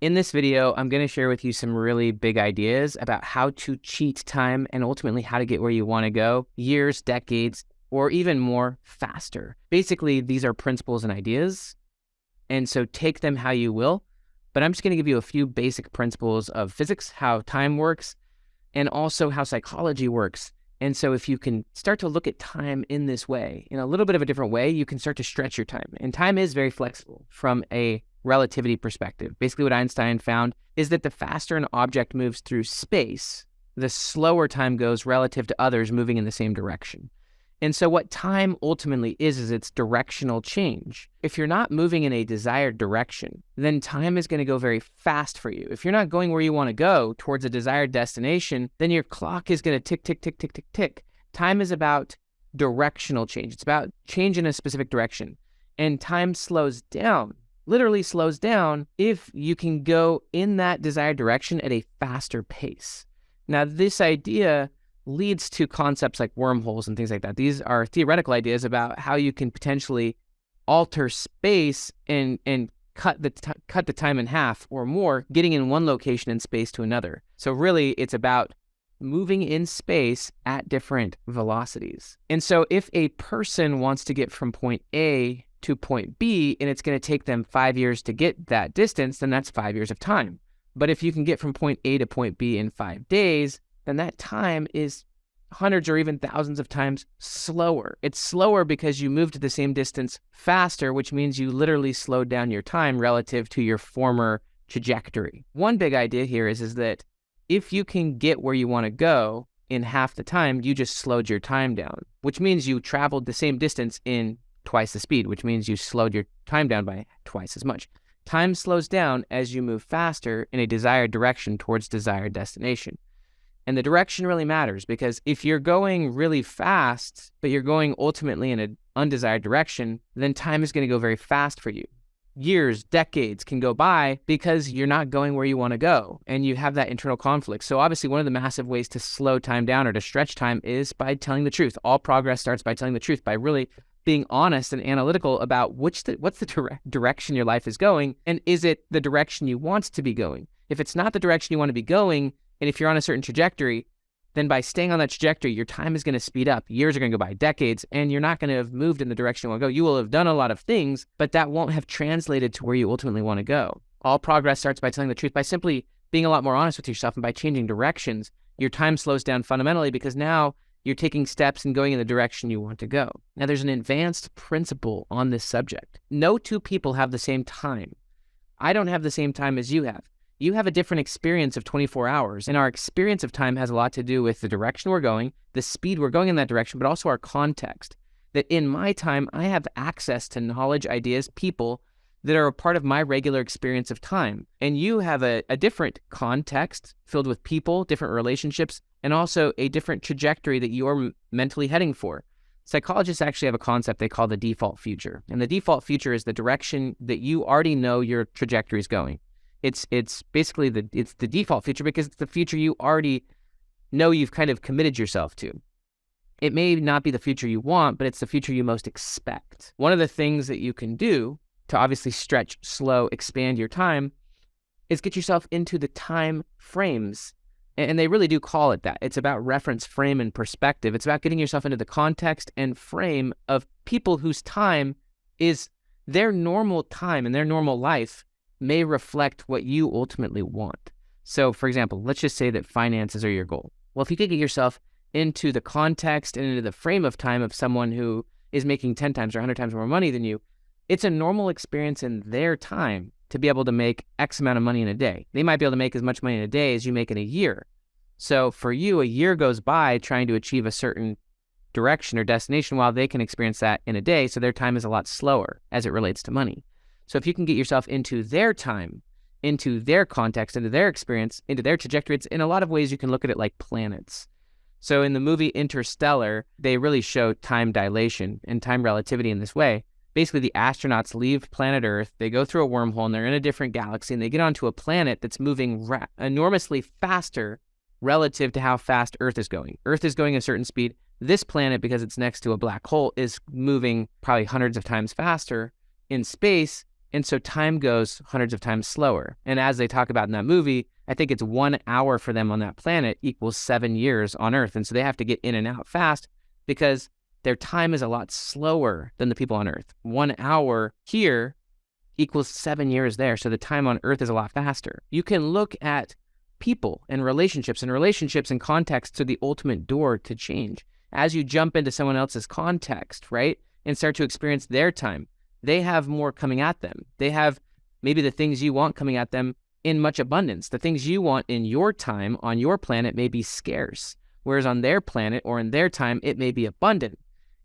In this video, I'm going to share with you some really big ideas about how to cheat time and ultimately how to get where you want to go years, decades, or even more faster. Basically, these are principles and ideas, and so take them how you will. But I'm just going to give you a few basic principles of physics, how time works, and also how psychology works. And so if you can start to look at time in this way, in a little bit of a different way, you can start to stretch your time. And time is very flexible from a relativity perspective. Basically, what Einstein found is that the faster an object moves through space, the slower time goes relative to others moving in the same direction. And so what time ultimately is its directional change. If you're not moving in a desired direction, then time is going to go very fast for you. If you're not going where you want to go towards a desired destination, then your clock is going to tick, tick, tick, tick, tick, tick. Time is about directional change. It's about change in a specific direction. And time slows down, literally slows down, if you can go in that desired direction at a faster pace. Now, this idea leads to concepts like wormholes and things like that. These are theoretical ideas about how you can potentially alter space and cut the time in half or more, getting in one location in space to another. So really, it's about moving in space at different velocities. And so if a person wants to get from point A to point B, and it's going to take them 5 years to get that distance, then that's 5 years of time. But if you can get from point A to point B in 5 days, then that time is hundreds or even thousands of times slower. It's slower because you moved the same distance faster, which means you literally slowed down your time relative to your former trajectory. One big idea here is that if you can get where you want to go in half the time, you just slowed your time down, which means you traveled the same distance in twice the speed, which means you slowed your time down by twice as much. Time slows down as you move faster in a desired direction towards desired destination. And the direction really matters, because if you're going really fast, but you're going ultimately in an undesired direction, then time is going to go very fast for you. Years, decades can go by because you're not going where you want to go, and you have that internal conflict. So obviously, one of the massive ways to slow time down or to stretch time is by telling the truth. All progress starts by telling the truth, by really being honest and analytical about what's the direction your life is going, and is it the direction you want to be going? If it's not the direction you want to be going, and if you're on a certain trajectory, then by staying on that trajectory, your time is going to speed up. Years are going to go by, decades, and you're not going to have moved in the direction you want to go. You will have done a lot of things, but that won't have translated to where you ultimately want to go. All progress starts by telling the truth, by simply being a lot more honest with yourself, and by changing directions. Your time slows down fundamentally because now you're taking steps and going in the direction you want to go. Now, there's an advanced principle on this subject. No two people have the same time. I don't have the same time as you have. You have a different experience of 24 hours, and our experience of time has a lot to do with the direction we're going, the speed we're going in that direction, but also our context. That in my time, I have access to knowledge, ideas, people that are a part of my regular experience of time. And you have a different context filled with people, different relationships, and also a different trajectory that you're mentally heading for. Psychologists actually have a concept they call the default future. And the default future is the direction that you already know your trajectory is going. It's basically the default future because it's the future you already know you've kind of committed yourself to. It may not be the future you want, but it's the future you most expect. One of the things that you can do to obviously stretch, slow, expand your time is get yourself into the time frames. And they really do call it that. It's about reference, frame, and perspective. It's about getting yourself into the context and frame of people whose time is their normal time and their normal life may reflect what you ultimately want. So, for example, let's just say that finances are your goal. Well, if you could get yourself into the context and into the frame of time of someone who is making 10 times or 100 times more money than you, it's a normal experience in their time to be able to make X amount of money in a day. They might be able to make as much money in a day as you make in a year. So for you, a year goes by trying to achieve a certain direction or destination while they can experience that in a day. So their time is a lot slower as it relates to money. So if you can get yourself into their time, into their context, into their experience, into their trajectory, it's in a lot of ways you can look at it like planets. So in the movie Interstellar, they really show time dilation and time relativity in this way. Basically, the astronauts leave planet Earth, they go through a wormhole, and they're in a different galaxy, and they get onto a planet that's moving enormously faster relative to how fast Earth is going. Earth is going at a certain speed. This planet, because it's next to a black hole, is moving probably hundreds of times faster in space, And so time goes hundreds of times slower. And as they talk about in that movie, I think it's 1 hour for them on that planet equals 7 years on Earth. And so they have to get in and out fast because their time is a lot slower than the people on Earth. 1 hour here equals 7 years there. So the time on Earth is a lot faster. You can look at people and relationships and context to the ultimate door to change. As you jump into someone else's context, right, and start to experience their time, they have more coming at them. They have maybe the things you want coming at them in much abundance. The things you want in your time on your planet may be scarce, whereas on their planet or in their time, it may be abundant.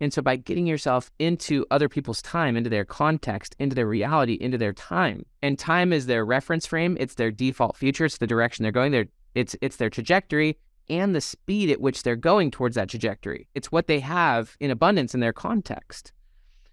And so by getting yourself into other people's time, into their context, into their reality, into their time, and time is their reference frame, it's their default future, it's the direction they're going, it's their trajectory and the speed at which they're going towards that trajectory. It's what they have in abundance in their context.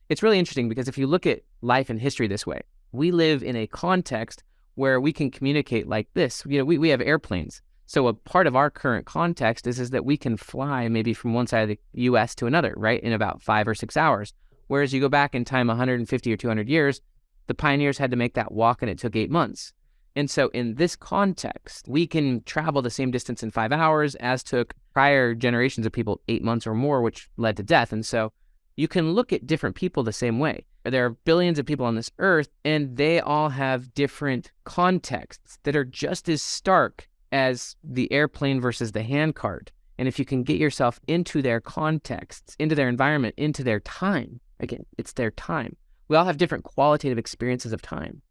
It's really interesting because if you look at life and history this way, we live in a context where we can communicate like this. We have airplanes. So a part of our current context is that we can fly maybe from one side of the U.S. to another, right, in about 5 or 6 hours. Whereas you go back in time 150 or 200 years, the pioneers had to make that walk and it took 8 months. And so in this context, we can travel the same distance in 5 hours as took prior generations of people 8 months or more, which led to death. And so you can look at different people the same way. There are billions of people on this earth, and they all have different contexts that are just as stark as the airplane versus the handcart. And if you can get yourself into their contexts, into their environment, into their time, again, it's their time. We all have different qualitative experiences of time.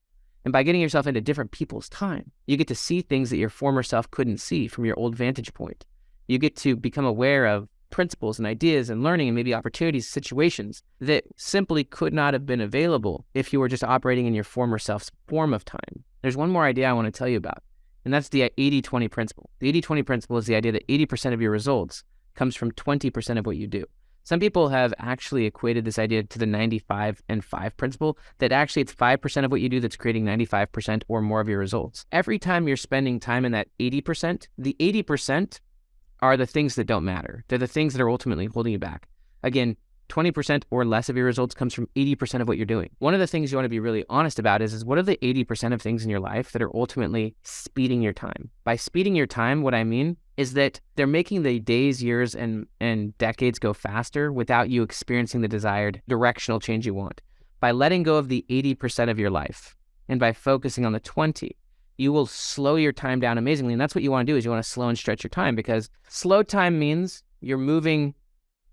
And by getting yourself into different people's time, you get to see things that your former self couldn't see from your old vantage point. You get to become aware of principles and ideas and learning and maybe opportunities, situations that simply could not have been available if you were just operating in your former self's form of time. There's one more idea I want to tell you about, and that's the 80-20 principle. The 80-20 principle is the idea that 80% of your results comes from 20% of what you do. Some people have actually equated this idea to the 95 and 5 principle, that actually it's 5% of what you do that's creating 95% or more of your results. Every time you're spending time in that 80%, the 80% are the things that don't matter. They're the things that are ultimately holding you back. Again, 20% or less of your results comes from 80% of what you're doing. One of the things you want to be really honest about is what are the 80% of things in your life that are ultimately speeding your time? By speeding your time, what I mean is that they're making the days, years, and decades go faster without you experiencing the desired directional change you want. By letting go of the 80% of your life and by focusing on the 20, you will slow your time down amazingly. And that's what you want to do, is you want to slow and stretch your time, because slow time means you're moving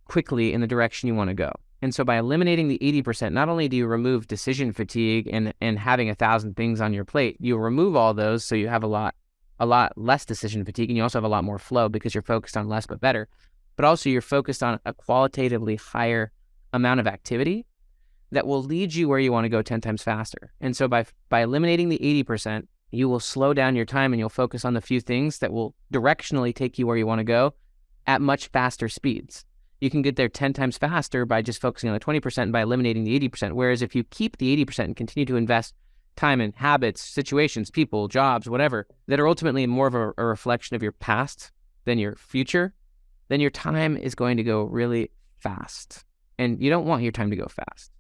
quickly in the direction you want to go. And so by eliminating the 80%, not only do you remove decision fatigue and having 1,000 things on your plate, you remove all those so you have a lot less decision fatigue, and you also have a lot more flow because you're focused on less but better. But also you're focused on a qualitatively higher amount of activity that will lead you where you want to go 10 times faster. And so by eliminating the 80%, you will slow down your time and you'll focus on the few things that will directionally take you where you want to go at much faster speeds. You can get there 10 times faster by just focusing on the 20% and by eliminating the 80%. Whereas if you keep the 80% and continue to invest time in habits, situations, people, jobs, whatever, that are ultimately more of a reflection of your past than your future, then your time is going to go really fast. And you don't want your time to go fast.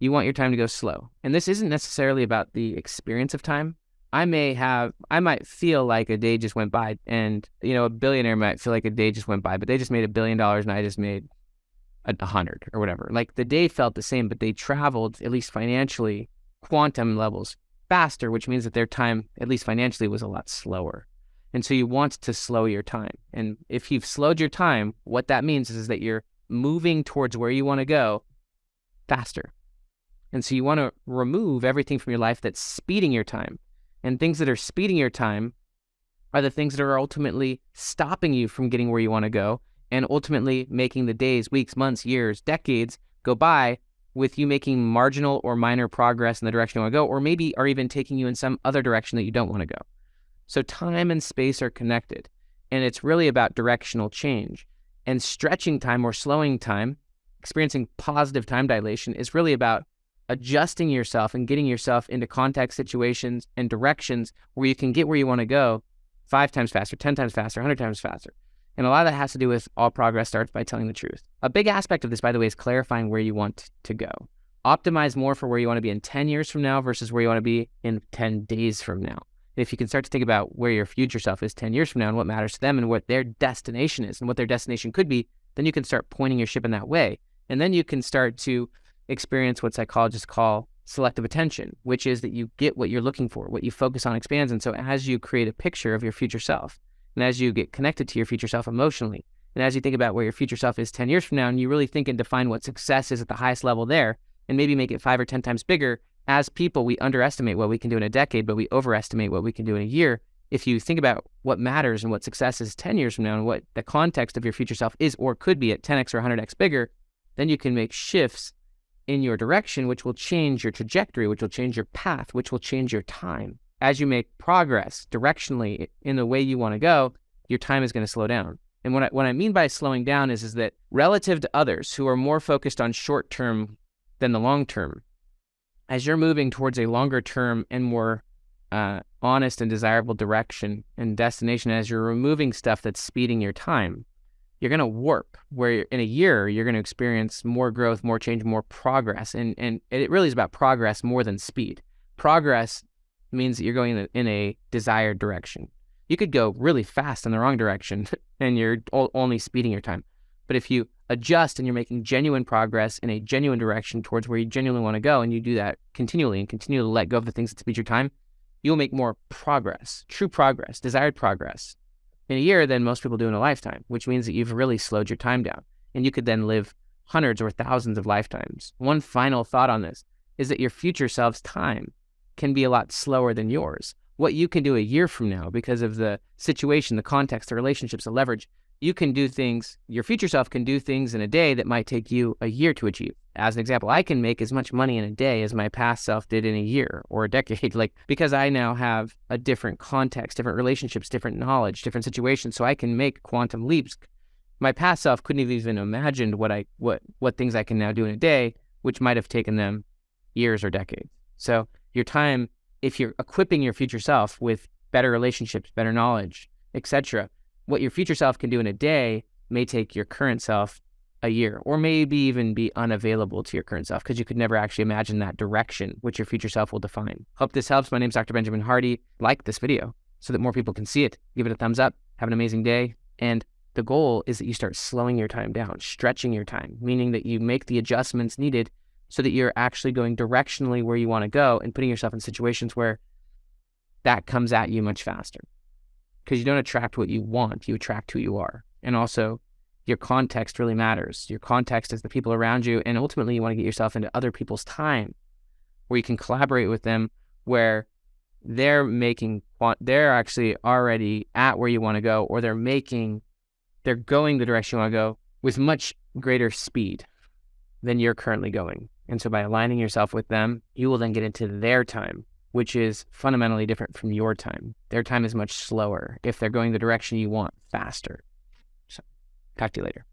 You want your time to go slow. And this isn't necessarily about the experience of time. I might feel like a day just went by, and a billionaire might feel like a day just went by, but they just made $1 billion and I just made 100 or whatever. Like the day felt the same, but they traveled, at least financially, quantum levels faster, which means that their time, at least financially, was a lot slower. And so you want to slow your time. And if you've slowed your time, what that means is that you're moving towards where you want to go faster. And so you want to remove everything from your life that's speeding your time. And things that are speeding your time are the things that are ultimately stopping you from getting where you want to go, and ultimately making the days, weeks, months, years, decades go by with you making marginal or minor progress in the direction you want to go, or maybe are even taking you in some other direction that you don't want to go. So time and space are connected, and it's really about directional change. And stretching time or slowing time, experiencing positive time dilation, is really about adjusting yourself and getting yourself into context, situations, and directions where you can get where you want to go 5 times faster, 10 times faster, 100 times faster. And a lot of that has to do with all progress starts by telling the truth. A big aspect of this, by the way, is clarifying where you want to go. Optimize more for where you want to be in 10 years from now versus where you want to be in 10 days from now. If you can start to think about where your future self is 10 years from now and what matters to them and what their destination is and what their destination could be, then you can start pointing your ship in that way. And then you can start to experience what psychologists call selective attention, which is that you get what you're looking for, what you focus on expands. And so as you create a picture of your future self, and as you get connected to your future self emotionally, and as you think about where your future self is 10 years from now, and you really think and define what success is at the highest level there, and maybe make it 5 or 10 times bigger. As people, we underestimate what we can do in a decade, but we overestimate what we can do in a year. If you think about what matters and what success is 10 years from now and what the context of your future self is or could be at 10x or 100x bigger, then you can make shifts in your direction, which will change your trajectory, which will change your path, which will change your time. As you make progress directionally in the way you want to go, your time is going to slow down. And what I mean by slowing down is that relative to others who are more focused on short-term than the long-term, as you're moving towards a longer-term and more honest and desirable direction and destination, as you're removing stuff that's speeding your time, you're going to warp where in a year, you're going to experience more growth, more change, more progress. And it really is about progress more than speed. Progress means that you're going in a desired direction. You could go really fast in the wrong direction and you're only speeding your time. But if you adjust and you're making genuine progress in a genuine direction towards where you genuinely want to go, and you do that continually and continue to let go of the things that speed your time, you'll make more progress, true progress, desired progress in a year than most people do in a lifetime, which means that you've really slowed your time down. And you could then live hundreds or thousands of lifetimes. One final thought on this is that your future self's time can be a lot slower than yours. What you can do a year from now because of the situation, the context, the relationships, the leverage, you can do things, your future self can do things in a day that might take you a year to achieve. As an example, I can make as much money in a day as my past self did in a year or a decade, because I now have a different context, different relationships, different knowledge, different situations, so I can make quantum leaps. My past self couldn't have even imagined what things I can now do in a day, which might have taken them years or decades. So your time, if you're equipping your future self with better relationships, better knowledge, etc., what your future self can do in a day may take your current self a year, or maybe even be unavailable to your current self because you could never actually imagine that direction which your future self will define. Hope this helps. My name is Dr. Benjamin Hardy. Like this video so that more people can see it. Give it a thumbs up. Have an amazing day. And the goal is that you start slowing your time down, stretching your time, meaning that you make the adjustments needed so that you're actually going directionally where you want to go and putting yourself in situations where that comes at you much faster. Because you don't attract what you want, you attract who you are. And also, your context really matters. Your context is the people around you, and ultimately you want to get yourself into other people's time where you can collaborate with them, where they're actually already at where you want to go, or they're going the direction you want to go with much greater speed than you're currently going. And so by aligning yourself with them, you will then get into their time, which is fundamentally different from your time. Their time is much slower if they're going the direction you want faster. So, talk to you later.